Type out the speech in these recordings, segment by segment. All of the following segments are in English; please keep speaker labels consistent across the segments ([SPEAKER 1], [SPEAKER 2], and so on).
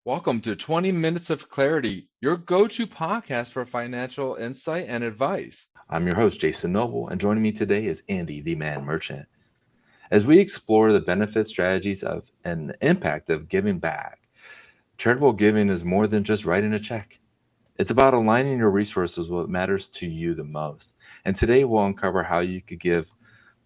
[SPEAKER 1] Welcome to 20 Minutes of Clarity, your go-to podcast for financial insight and advice.
[SPEAKER 2] I'm your host, Jason Noble, and joining me today is Andy, the man merchant. As we explore the benefits, strategies of, and the impact of giving back, charitable giving is more than just writing a check. It's about aligning your resources with what matters to you the most. And today we'll uncover how you could give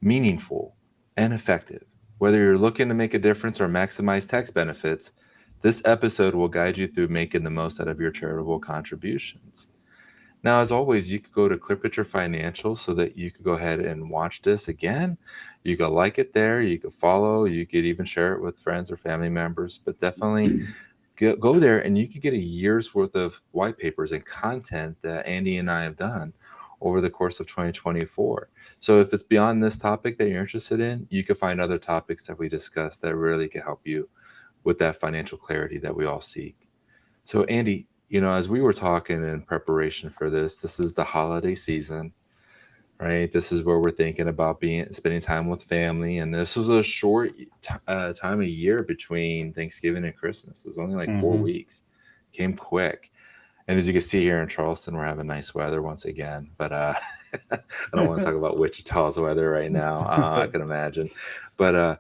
[SPEAKER 2] meaningful and effective. Whether you're looking to make a difference or maximize tax benefits, this episode will guide you through making the most out of your charitable contributions. Now, as always, you could go to Clear Picture Financial so that you could go ahead and watch this again. You could like it there, you could follow, you could even share it with friends or family members, but definitely go there and you could get a year's worth of white papers and content that Andy and I have done over the course of 2024. So if it's beyond this topic that you're interested in, you can find other topics that we discuss that really can help you with that financial clarity that we all seek. So, Andy, as we were talking in preparation for this is the holiday season, right? This is where we're thinking about spending time with family, and this was a short time of year between Thanksgiving and Christmas. It was only like 4 weeks. Came quick, and as you can see here in Charleston, we're having nice weather once again. But I don't want to talk about Wichita's weather right now. I can imagine, but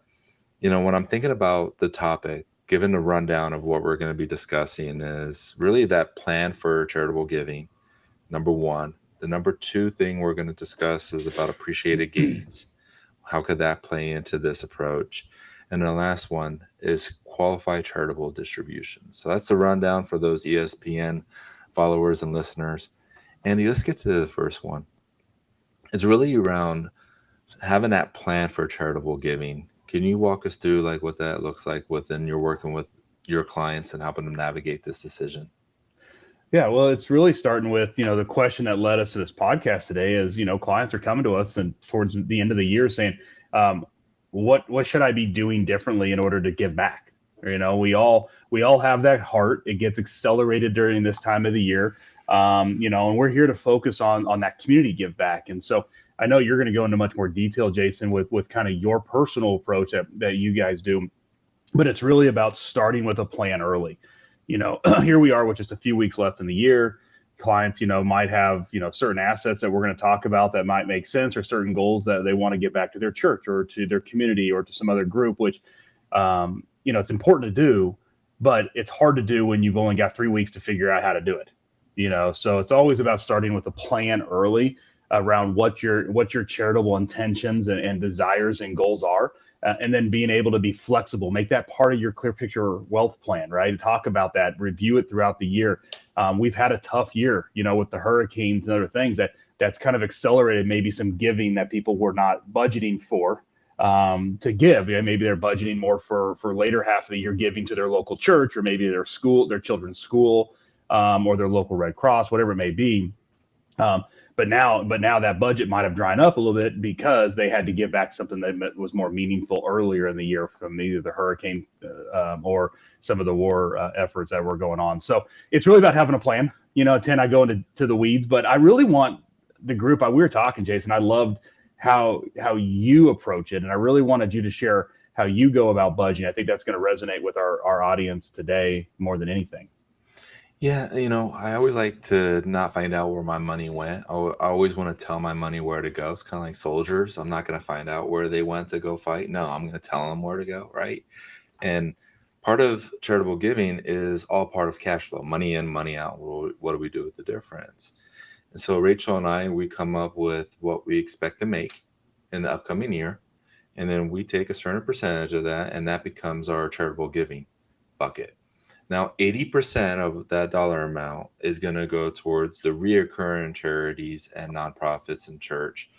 [SPEAKER 2] when I'm thinking about the topic, given the rundown of what we're going to be discussing, is really that plan for charitable giving. Number one. The number two thing we're going to discuss is about appreciated gains. How could that play into this approach? And the last one is qualified charitable distributions. So that's the rundown for those ESPN followers and listeners. Andy, let's get to the first one. It's really around having that plan for charitable giving. Can you walk us through like what that looks like within your working with your clients and helping them navigate this decision?
[SPEAKER 3] Yeah, well, it's really starting with, the question that led us to this podcast today is, clients are coming to us and towards the end of the year saying, what should I be doing differently in order to give back? We all have that heart. It gets accelerated during this time of the year. And we're here to focus on that community give back. And so I know you're going to go into much more detail, Jason, with kind of your personal approach that you guys do, but it's really about starting with a plan early. Here we are with just a few weeks left in the year. Clients, might have, certain assets that we're going to talk about that might make sense, or certain goals that they want to get back to their church or to their community or to some other group, which, it's important to do, but it's hard to do when you've only got 3 weeks to figure out how to do it. So it's always about starting with a plan early around what your charitable intentions and desires and goals are, and then being able to be flexible, make that part of your clear picture wealth plan, right? Talk about that, review it throughout the year. We've had a tough year, with the hurricanes and other things that's kind of accelerated maybe some giving that people were not budgeting for to give. Maybe they're budgeting more for later half of the year giving to their local church, or maybe their children's school, or their local Red Cross, whatever it may be. But now that budget might have dried up a little bit because they had to give back something that was more meaningful earlier in the year from either the hurricane or some of the war efforts that were going on. So it's really about having a plan. I go into the weeds, but I really want the group. We were talking, Jason. I loved how you approach it, and I really wanted you to share how you go about budgeting. I think that's going to resonate with our audience today more than anything.
[SPEAKER 2] Yeah, I always like to not find out where my money went. I always want to tell my money where to go. It's kind of like soldiers. I'm not going to find out where they went to go fight. No, I'm going to tell them where to go, right? And part of charitable giving is all part of cash flow, money in, money out. What do we do with the difference? And so Rachel and I, we come up with what we expect to make in the upcoming year. And then we take a certain percentage of that, and that becomes our charitable giving bucket. Now, 80% of that dollar amount is going to go towards the reoccurring charities and nonprofits in church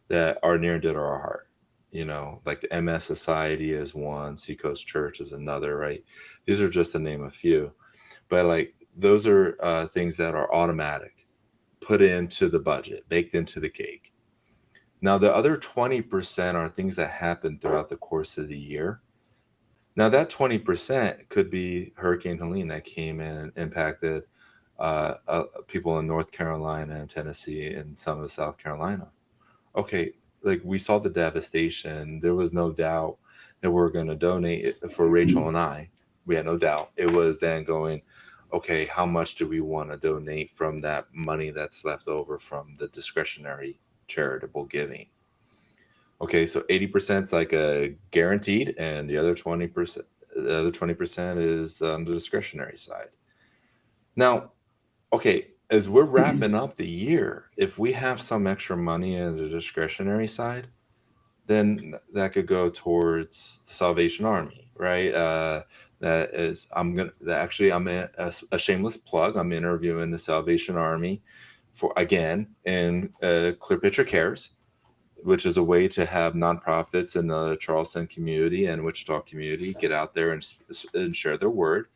[SPEAKER 2] that are near and dear to our heart. Like the MS Society is one, Seacoast Church is another, right? These are just to name a few. But like those are things that are automatic, put into the budget, baked into the cake. Now, the other 20% are things that happen throughout the course of the year. Now, that 20% could be Hurricane Helene that came in and impacted people in North Carolina and Tennessee and some of South Carolina. Okay, like we saw the devastation. There was no doubt that we're going to donate for Rachel and I We had no doubt. It was then going, okay, how much do we want to donate from that money that's left over from the discretionary charitable giving? Okay, so 80% is like a guaranteed, and the other 20% is on the discretionary side. Now, okay, as we're wrapping up the year, if we have some extra money in the discretionary side, then that could go towards the Salvation Army, right? That is, I'm gonna actually, I'm a shameless plug. I'm interviewing the Salvation Army for again in Clear Picture Cares, which is a way to have nonprofits in the Charleston community and Wichita community get out there and share their word.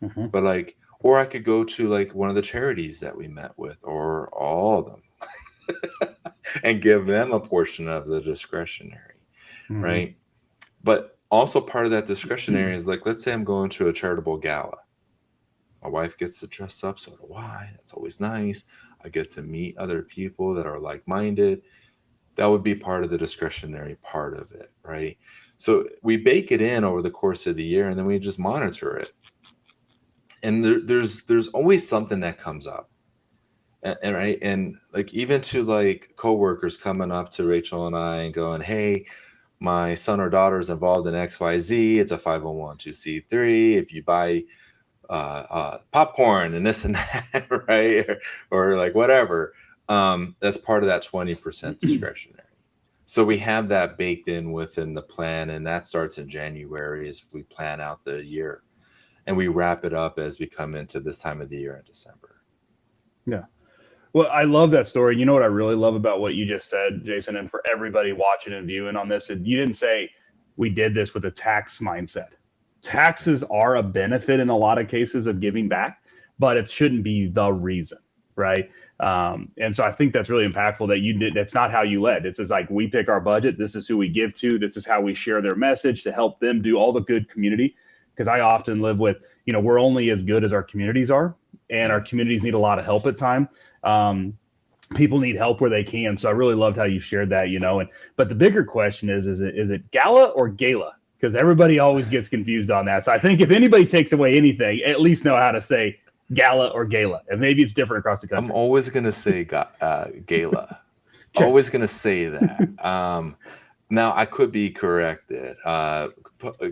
[SPEAKER 3] Mm-hmm.
[SPEAKER 2] But like, or I could go to like one of the charities that we met with, or all of them, and give them a portion of the discretionary,
[SPEAKER 3] Mm-hmm.
[SPEAKER 2] right? But also part of that discretionary is like, let's say I'm going to a charitable gala. My wife gets to dress up, so do I. That's always nice. I get to meet other people that are like-minded. That would be part of the discretionary part of it, right? So we bake it in over the course of the year, and then we just monitor it. And there's always something that comes up, and right, and like even to like coworkers coming up to Rachel and I and going, "Hey, my son or daughter is involved in XYZ. It's a 501(c)(3). If you buy popcorn and this and that, right, or like whatever, that's part of that 20% discretionary. So we have that baked in within the plan, and that starts in January as we plan out the year, and we wrap it up as we come into this time of the year in December.
[SPEAKER 3] Yeah. Well, I love that story. You know what I really love about what you just said, Jason, and for everybody watching and viewing on this, you didn't say we did this with a tax mindset. Taxes are a benefit in a lot of cases of giving back, but it shouldn't be the reason, right? And so I think that's really impactful that you did. That's not how you led. It's just like we pick our budget. This is who we give to. This is how we share their message to help them do all the good community. Because I often live with, we're only as good as our communities are, and our communities need a lot of help at time. Um, People need help where they can. So I really loved how you shared that, and but the bigger question is it gala or gala? Because everybody always gets confused on that. So I think if anybody takes away anything, at least know how to say gala or gala. And maybe it's different across the
[SPEAKER 2] I'm
[SPEAKER 3] country.
[SPEAKER 2] always gonna say gala.
[SPEAKER 3] Okay.
[SPEAKER 2] Always gonna say that. Now I could be corrected.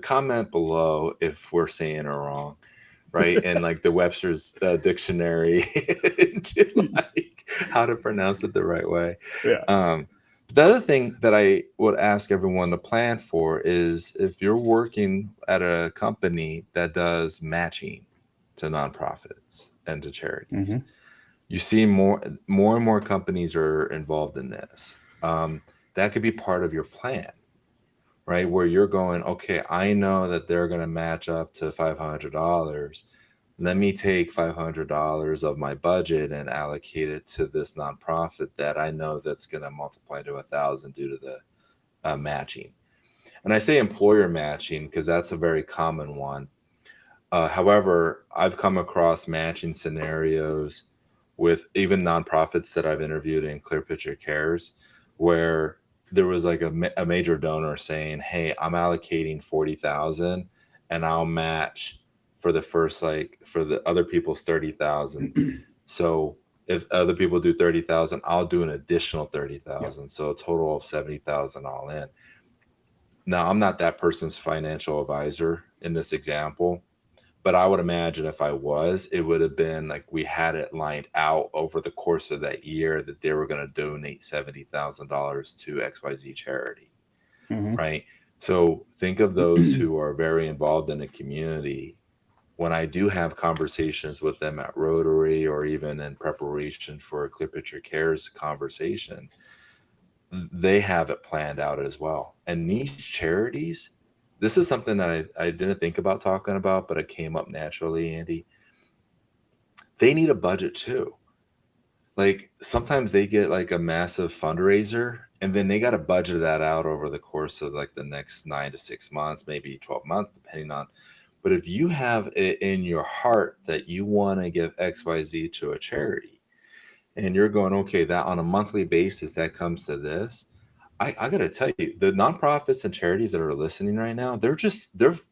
[SPEAKER 2] Comment below if we're saying it wrong, right? And like the Webster's dictionary to like how to pronounce it the right way.
[SPEAKER 3] Yeah.
[SPEAKER 2] The other thing that I would ask everyone to plan for is if you're working at a company that does matching to nonprofits and to charities,
[SPEAKER 3] Mm-hmm.
[SPEAKER 2] you see more and more companies are involved in this. That could be part of your plan, right? Where you're going, okay, I know that they're going to match up to $500. Let me take $500 of my budget and allocate it to this nonprofit that I know that's going to multiply to 1,000 due to the matching. And I say employer matching because that's a very common one. However, I've come across matching scenarios with even nonprofits that I've interviewed in Clear Picture Cares, where there was like a major donor saying, "Hey, I'm allocating 40,000, and I'll match for the first for the other people's 30,000. So if other people do 30,000, I'll do an additional 30,000. Yeah. So a total of 70,000 all in." Now, I'm not that person's financial advisor in this example, but I would imagine if I was, it would have been like we had it lined out over the course of that year that they were going to donate $70,000 to XYZ charity,
[SPEAKER 3] Mm-hmm.
[SPEAKER 2] right? So think of those who are very involved in the community. When I do have conversations with them at Rotary or even in preparation for a Clear Picture Cares conversation, they have it planned out as well. And niche charities, this is something that I didn't think about talking about, but it came up naturally, Andy. They need a budget too. Like sometimes they get like a massive fundraiser and then they got to budget that out over the course of like the next 9 to 6 months, maybe 12 months, depending on. But if you have it in your heart that you want to give XYZ to a charity and you're going, okay, that on a monthly basis, that comes to this, I gotta tell you, the nonprofits and charities that are listening right now, they're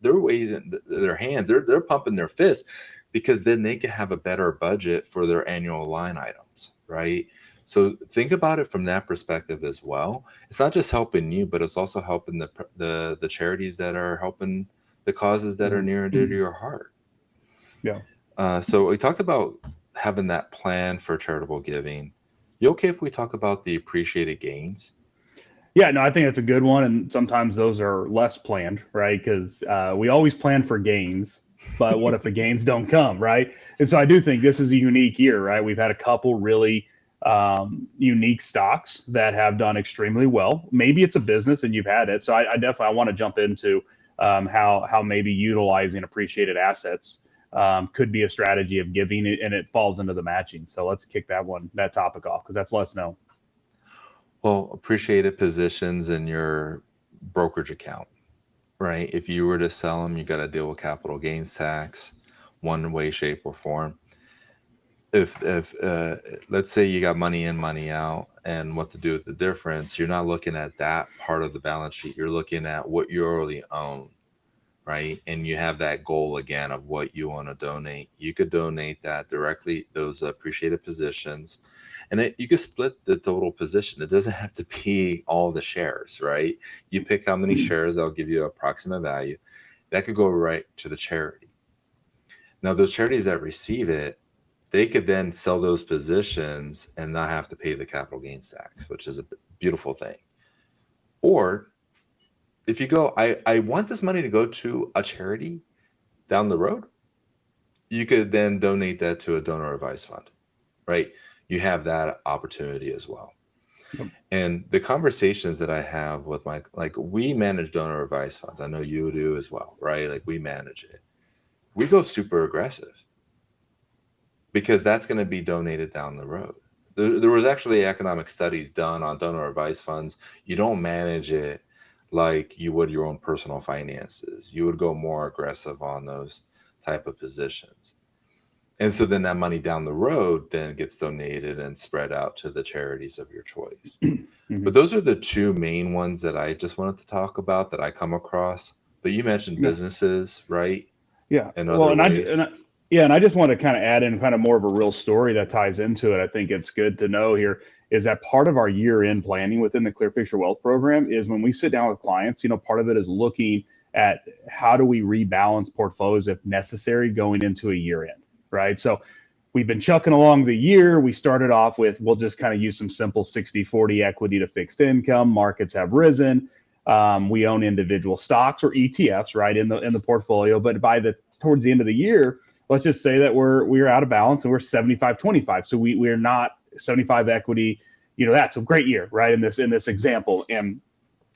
[SPEAKER 2] raising their hand, they're pumping their fist, because then they can have a better budget for their annual line items, right? So think about it from that perspective as well. It's not just helping you, but it's also helping the charities that are helping the causes that are near and dear to your heart.
[SPEAKER 3] Yeah.
[SPEAKER 2] So we talked about having that plan for charitable giving. You okay if we talk about the appreciated gains?
[SPEAKER 3] Yeah, no, I think that's a good one. And sometimes those are less planned, right? Because we always plan for gains, but what if the gains don't come, right? And so I do think this is a unique year, right? We've had a couple really unique stocks that have done extremely well. Maybe it's a business and you've had it. So I definitely want to jump into how maybe utilizing appreciated assets could be a strategy of giving it, and it falls into the matching. So let's kick that topic off because that's less known.
[SPEAKER 2] Well, appreciated positions in your brokerage account, right? If you were to sell them, you got to deal with capital gains tax, one way, shape, or form. If let's say you got money in, money out, and what to do with the difference, you're not looking at that part of the balance sheet. You're looking at what you already own, right? And you have that goal again of what you want to donate. You could donate that directly, those appreciated positions, and you could split the total position. It doesn't have to be all the shares, right? You pick how many shares, they'll give you an approximate value. That could go right to the charity. Now, those charities that receive it, they could then sell those positions and not have to pay the capital gains tax, which is a beautiful thing. Or if you go, I want this money to go to a charity down the road, you could then donate that to a donor advised fund, right? You have that opportunity as well.
[SPEAKER 3] Yep.
[SPEAKER 2] And the conversations that I have with we manage donor advised funds. I know you do as well, right? Like we manage it. We go super aggressive because that's going to be donated down the road. There was actually economic studies done on donor advised funds. You don't manage it like you would your own personal finances. You would go more aggressive on those type of positions. And so then that money down the road then gets donated and spread out to the charities of your choice.
[SPEAKER 3] Mm-hmm.
[SPEAKER 2] But those are the two main ones that I just wanted to talk about that I come across. But you mentioned businesses, right?
[SPEAKER 3] Yeah.
[SPEAKER 2] And other ways.
[SPEAKER 3] And I just want to kind of add in kind of more of a real story that ties into it. I think it's good to know here is that part of our year-end planning within the Clear Picture Wealth Program is when we sit down with clients, part of it is looking at how do we rebalance portfolios if necessary going into a year-end, right? So we've been chucking along the year. We started off with, we'll just kind of use some simple 60-40 equity to fixed income. Markets have risen. We own individual stocks or ETFs, right, in the portfolio. But towards the end of the year, let's just say that we're out of balance and we're 75-25. So we're not 75 equity, that's a great year, right? In this example. And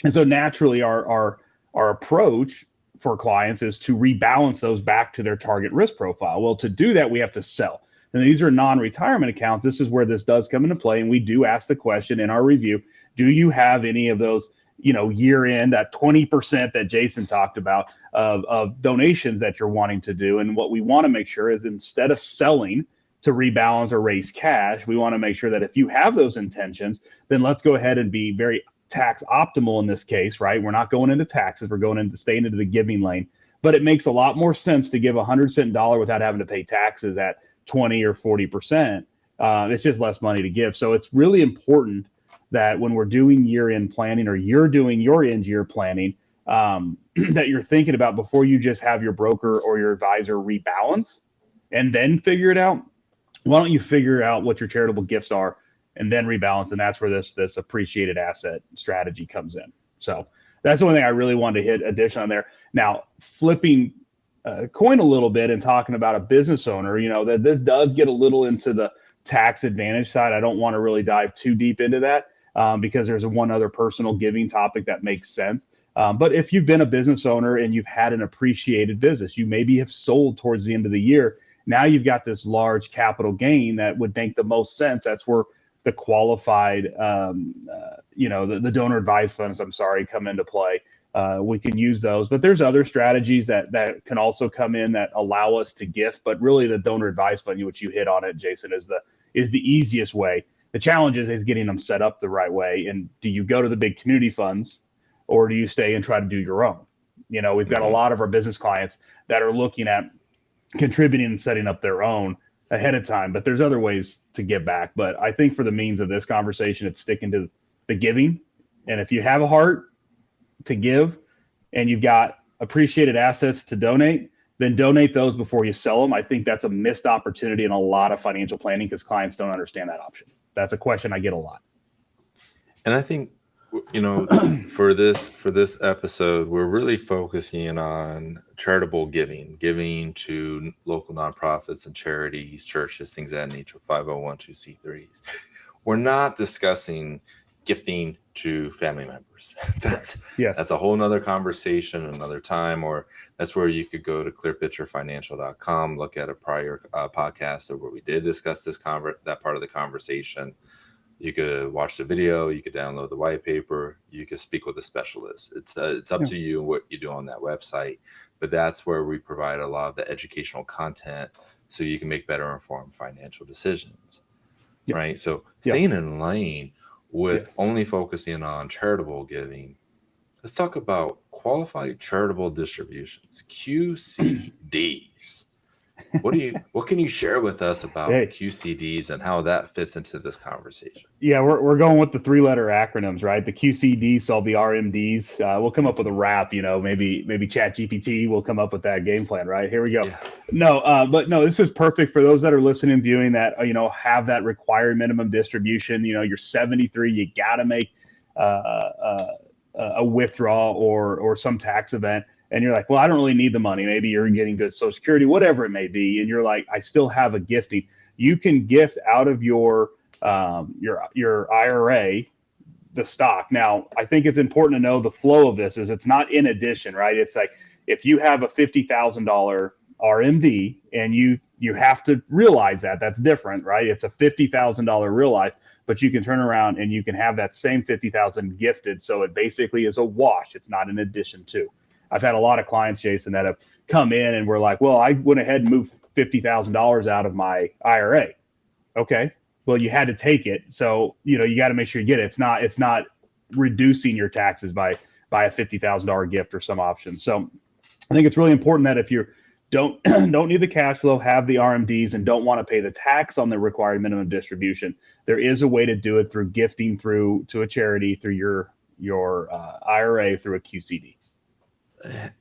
[SPEAKER 3] so naturally our approach for clients is to rebalance those back to their target risk profile. Well, to do that, we have to sell. And these are non-retirement accounts. This is where this does come into play. And we do ask the question in our review, do you have any of those, year end, that 20% that Jason talked about of donations that you're wanting to do? And what we want to make sure is instead of selling to rebalance or raise cash, we want to make sure that if you have those intentions, then let's go ahead and be very tax optimal in this case, right? We're not going into taxes. We're staying into the giving lane. But it makes a lot more sense to give a 100-cent dollar without having to pay taxes at 20 or 40%. It's just less money to give. So it's really important that when we're doing year-end planning or you're doing your end-year planning, that you're thinking about before you just have your broker or your advisor rebalance and then figure it out. Why don't you figure out what your charitable gifts are and then rebalance? And that's where this appreciated asset strategy comes in. So that's the one thing I really wanted to hit addition on there. Now, flipping coin a little bit and talking about a business owner, that this does get a little into the tax advantage side. I don't want to really dive too deep into that because there's one other personal giving topic that makes sense. But if you've been a business owner and you've had an appreciated business, you maybe have sold towards the end of the year. Now you've got this large capital gain that would make the most sense. That's where the qualified, the donor advised funds, come into play. We can use those, but there's other strategies that can also come in that allow us to gift. But really, the donor advised fund, which you hit on it, Jason, is the easiest way The challenge is getting them set up the right way. And do you go to the big community funds, or do you stay and try to do your own? We've got a
[SPEAKER 2] Mm-hmm.
[SPEAKER 3] lot of our business clients that are looking at contributing and setting up their own ahead of time, but there's other ways to give back. But I think for the means of this conversation, it's sticking to the giving. And if you have a heart to give and you've got appreciated assets to donate, then donate those before you sell them. I think that's a missed opportunity in a lot of financial planning because clients don't understand that option. That's a question I get a lot.
[SPEAKER 2] And I think, for this episode, we're really focusing on charitable giving to local nonprofits and charities, churches, things of that nature, 501(c)(3)s. We're not discussing gifting to family members. That's
[SPEAKER 3] Yes.
[SPEAKER 2] a whole nother conversation another time, or that's where you could go to clearpicturefinancial.com, look at a prior podcast where we did discuss that part of the conversation. You could watch the video, you could download the white paper, you could speak with a specialist. It's up to you what you do on that website, but that's where we provide a lot of the educational content so you can make better informed financial decisions.
[SPEAKER 3] Yep.
[SPEAKER 2] Right? So
[SPEAKER 3] Yep.
[SPEAKER 2] staying in lane with
[SPEAKER 3] Yes.
[SPEAKER 2] only focusing on charitable giving, let's talk about qualified charitable distributions, QCDs. What can you share with us about QCDs and how that fits into this conversation?
[SPEAKER 3] Yeah, we're going with the 3-letter acronyms, right? The QCD solve the RMDs. We'll come up with a wrap, maybe ChatGPT will come up with that game plan, right? Here we go.
[SPEAKER 2] Yeah.
[SPEAKER 3] No, but no, this is perfect for those that are listening and viewing that, have that required minimum distribution. You're 73, you got to make a withdrawal or some tax event. And you're like, well, I don't really need the money. Maybe you're getting good Social Security, whatever it may be. And you're like, I still have a gifting. You can gift out of your IRA, the stock. Now, I think it's important to know the flow of this is it's not in addition, right? It's like if you have a $50,000 RMD and you have to realize that that's different, right? It's a $50,000 real life, but you can turn around and you can have that same 50,000 gifted. So it basically is a wash. It's not an addition to. I've had a lot of clients, Jason, that have come in and were like, well, I went ahead and moved $50,000 out of my IRA. Okay. Well, you had to take it. So, you got to make sure you get it. It's not reducing your taxes by a $50,000 gift or some option. So I think it's really important that if you don't need the cash flow, have the RMDs and don't want to pay the tax on the required minimum distribution, there is a way to do it through gifting to a charity through your IRA through a QCD.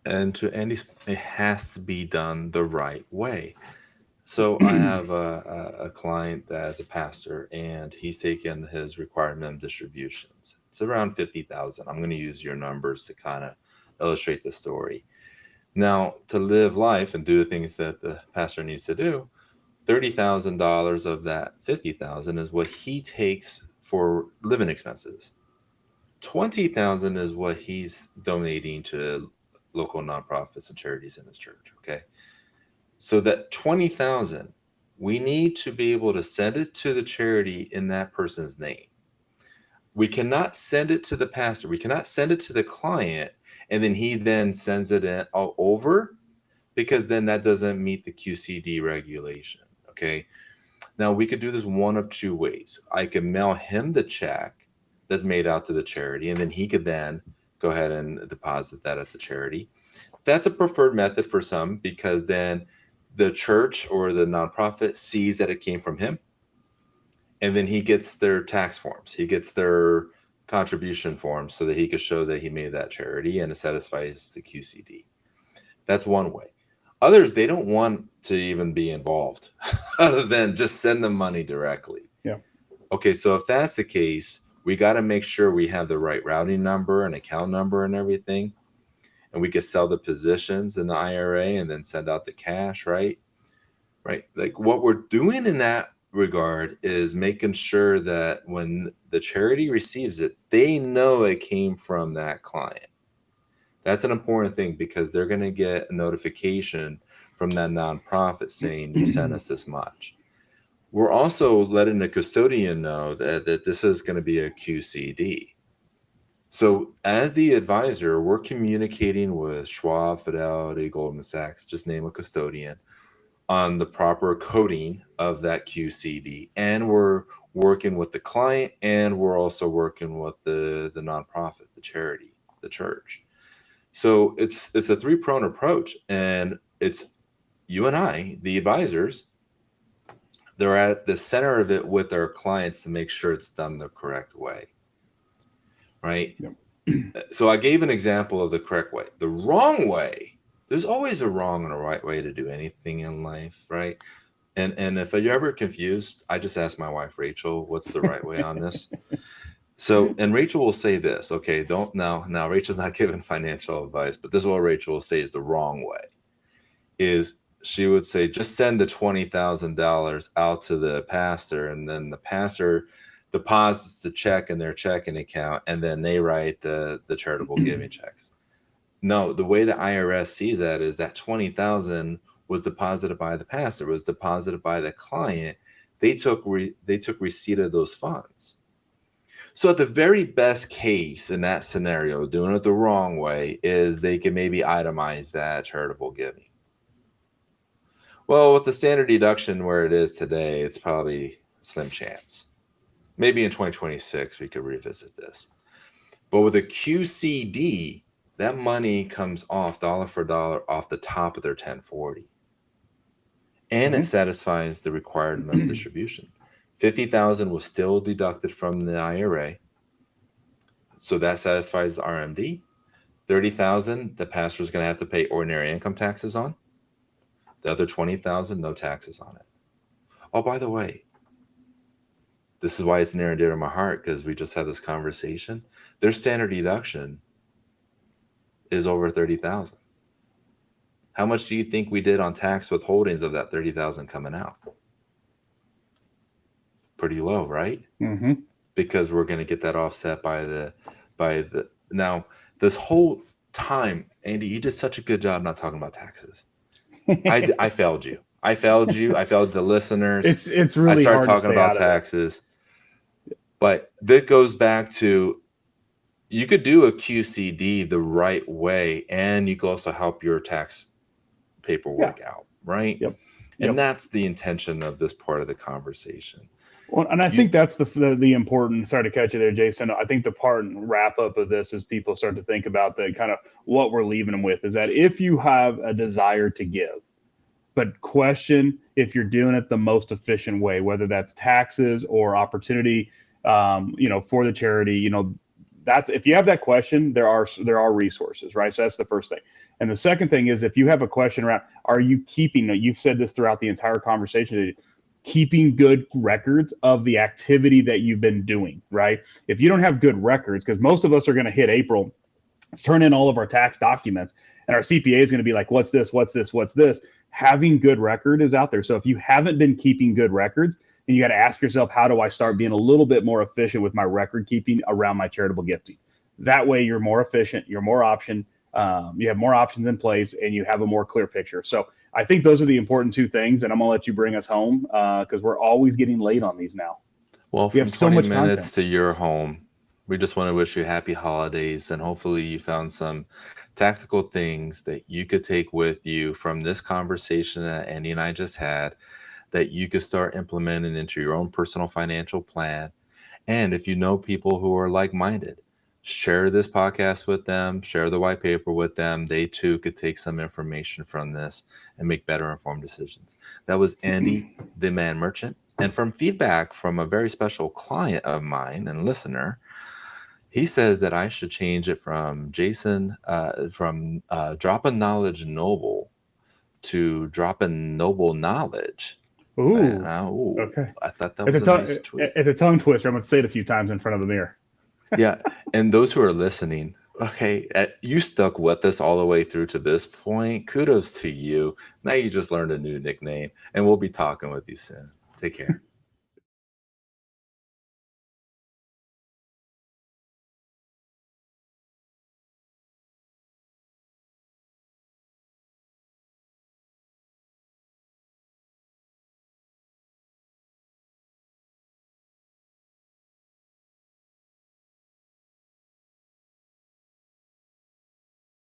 [SPEAKER 2] And to Andy's, it has to be done the right way. So I have a client that's a pastor, and he's taken his required minimum distributions. It's around 50,000. I'm going to use your numbers to kind of illustrate the story. Now, to live life and do the things that the pastor needs to do, $30,000 of that 50,000 is what he takes for living expenses. 20,000 is what he's donating to local nonprofits and charities in his church. Okay. So that 20,000, we need to be able to send it to the charity in that person's name. We cannot send it to the pastor. We cannot send it to the client and then he then sends it in all over, because then that doesn't meet the QCD regulation. Okay. Now we could do this one of two ways. I could mail him the check that's made out to the charity, and then he could then go ahead and deposit that at the charity. That's a preferred method for some, because then the church or the nonprofit sees that it came from him, and then he gets their tax forms. He gets their contribution forms so that he could show that he made that charity and it satisfies the QCD. That's one way. Others, they don't want to even be involved other than just send them money directly.
[SPEAKER 3] Yeah.
[SPEAKER 2] Okay, so if that's the case, we got to make sure we have the right routing number and account number and everything. And we could sell the positions in the IRA and then send out the cash, right? Right. Like what we're doing in that regard is making sure that when the charity receives it, they know it came from that client. That's an important thing, because they're going to get a notification from that nonprofit saying you sent us this much. We're also letting the custodian know that this is going to be a QCD. So as the advisor, we're communicating with Schwab, Fidelity, Goldman Sachs, just name a custodian. on the proper coding of that QCD, and we're working with the client, and we're also working with the nonprofit, the charity, the church. So it's a three-pronged approach, and it's you and I, the advisors, they're at the center of it with our clients to make sure it's done the correct way, right?
[SPEAKER 3] Yep.
[SPEAKER 2] So I gave an example of the correct way. The wrong way, there's always a wrong and a right way to do anything in life, right? And if you're ever confused, I just ask my wife, Rachel, what's the right way on this? So, and Rachel will say this, okay, don't now Rachel's not giving financial advice, but this is what Rachel will say is the wrong way. Is she would say, just send the $20,000 out to the pastor, and then the pastor deposits the check in their checking account, and then they write the charitable giving checks. No, the way the IRS sees that is that 20,000 was deposited by the pastor, was deposited by the client. They took receipt of those funds. So at the very best case in that scenario, doing it the wrong way is they can maybe itemize that charitable giving. Well, with the standard deduction where it is today, it's probably slim chance. Maybe in 2026 we could revisit this. But with a QCD, that money comes off dollar for dollar off the top of their 1040. And it satisfies the required minimum distribution. 50,000 was still deducted from the IRA. So that satisfies the RMD. 30,000, the pastor is going to have to pay ordinary income taxes on. The other 20,000, no taxes on it. Oh, by the way, this is why it's near and dear to my heart, because we just had this conversation. Their standard deduction is over 30,000. How much do you think we did on tax withholdings of that 30,000 coming out? Pretty low, right?
[SPEAKER 3] Mm-hmm.
[SPEAKER 2] Because we're going to get that offset by the now this whole time, Andy, you did such a good job not talking about taxes. I failed you. I failed the listeners.
[SPEAKER 3] It's really
[SPEAKER 2] I started
[SPEAKER 3] hard
[SPEAKER 2] talking
[SPEAKER 3] to stay
[SPEAKER 2] about
[SPEAKER 3] out of
[SPEAKER 2] taxes. But that goes back to, you could do a QCD the right way, and you could also help your tax paperwork out, right?
[SPEAKER 3] Yep.
[SPEAKER 2] And that's the intention of this part of the conversation.
[SPEAKER 3] Well, and I think that's the important. Sorry to catch you there, Jason. I think the part and wrap up of this is people start to think about the kind of what we're leaving them with is that if you have a desire to give, but question if you're doing it the most efficient way, whether that's taxes or opportunity, for the charity, that's, if you have that question, there are resources, right? So that's the first thing. And the second thing is, if you have a question around, are you keeping, you've said this throughout the entire conversation, keeping good records of the activity that you've been doing, right? If you don't have good records, because most of us are going to hit April, let's turn in all of our tax documents, and our CPA is going to be like, what's this? Having good record is out there. So if you haven't been keeping good records, then you got to ask yourself, how do I start being a little bit more efficient with my record keeping around my charitable gifting? That way you're more efficient, you're more option, you have more options in place, and you have a more clear picture. So I think those are the important two things, and I'm gonna let you bring us home because we're always getting late on these now.
[SPEAKER 2] Well,
[SPEAKER 3] We
[SPEAKER 2] from
[SPEAKER 3] have so
[SPEAKER 2] 20
[SPEAKER 3] much
[SPEAKER 2] minutes
[SPEAKER 3] content.
[SPEAKER 2] to your home, we just want to wish you happy holidays, and hopefully you found some tactical things that you could take with you from this conversation that Andy and I just had, that you could start implementing into your own personal financial plan. And if you know people who are like-minded, share this podcast with them, share the white paper with them. They too could take some information from this and make better informed decisions. That was Andy, the Man Merchant. And from feedback from a very special client of mine and listener, he says that I should change it from Jason, from dropping knowledge noble to dropping noble knowledge.
[SPEAKER 3] Ooh,
[SPEAKER 2] Ooh,
[SPEAKER 3] okay.
[SPEAKER 2] I thought that was a nice tweet.
[SPEAKER 3] It's a tongue twister. I'm going to say it a few times in front of the mirror.
[SPEAKER 2] Yeah, and those who are listening, okay, you stuck with us all the way through to this point. Kudos to you. Now you just learned a new nickname, and we'll be talking with you soon. Take care.